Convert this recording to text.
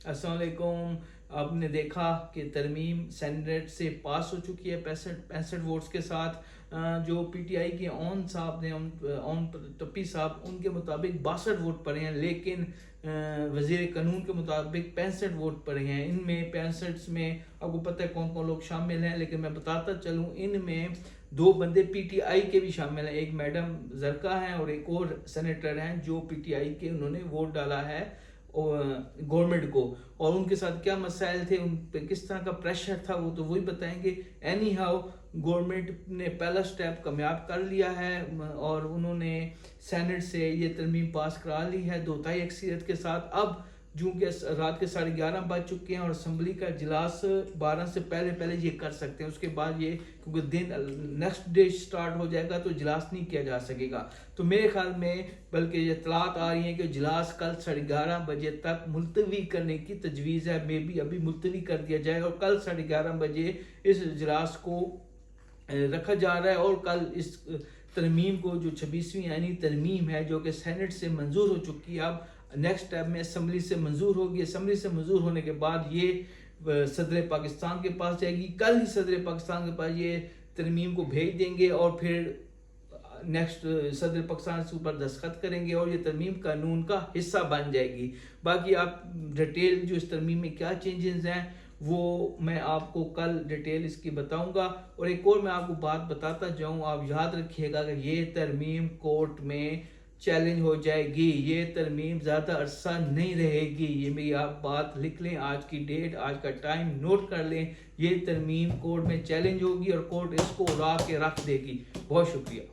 अस्सलाम वालेकुम। आपने देखा कि तरमीम सेनेट से पास हो चुकी है 65 वोट्स के साथ। जो पीटीआई के ऑन साहब ने ऑन टप्पी साहब उनके मुताबिक 62 वोट पड़े हैं, लेकिन वजीर कानून के मुताबिक 65 वोट पड़े हैं। इनमें 65 में आपको पता है कौन कौन लोग शामिल हैं, लेकिन मैं बताता चलूँ इनमें 2 बंदे पीटीआई के भी शामिल हैं। एक मैडम जरका हैं और एक और सेनेटर हैं जो पीटीआई के, उन्होंने वोट डाला है गवर्नमेंट को। और उनके साथ क्या मसाइल थे, उन पे किस तरह का प्रेशर था, वो तो वही बताएंगे। एनी हाउ गवर्नमेंट ने पहला स्टेप कामयाब कर लिया है और उन्होंने सेनेट से ये तरमीम पास करा ली है 2/3 अक्सरियत के साथ। अब चूँकि रात के 11:30 बज चुके हैं और असम्बली का इजलास 12 से पहले ये कर सकते हैं। उसके बाद ये, क्योंकि दिन नेक्स्ट डे स्टार्ट हो जाएगा तो इजलास नहीं किया जा सकेगा। तो मेरे ख्याल में बल्कि ये इतलात आ रही है कि इजलास कल 11:30 बजे तक मुलतवी करने की तजवीज़ है। मे बी अभी मुलतवी कर दिया जाए और कल 11:30 बजे इस इजलास को रखा जा रहा है। और कल इस तरमीम को, जो 26वीं यानी तरमीम है, जो कि सेनेट से मंजूर हो चुकी है, अब नेक्स्ट स्टेप में असम्बली से मंजूर होगी। असम्बली से मंजूर होने के बाद ये सदर पाकिस्तान के पास जाएगी। कल ही सदर पाकिस्तान के पास ये तरमीम को भेज देंगे और फिर नेक्स्ट सदर पाकिस्तान से ऊपर दस्तखत करेंगे और ये तरमीम कानून का हिस्सा बन जाएगी। बाकी आप डिटेल जो इस तरमीम में क्या चेंजेस हैं वो मैं आपको कल डिटेल इसकी बताऊंगा। और एक और मैं आपको बात बताता जाऊं, आप याद रखिएगा कि ये तरमीम कोर्ट में चैलेंज हो जाएगी। ये तरमीम ज़्यादा अरसा नहीं रहेगी। ये मेरी आप बात लिख लें, आज की डेट, आज का टाइम नोट कर लें। ये तरमीम कोर्ट में चैलेंज होगी और कोर्ट इसको उड़ा के रख देगी। बहुत शुक्रिया।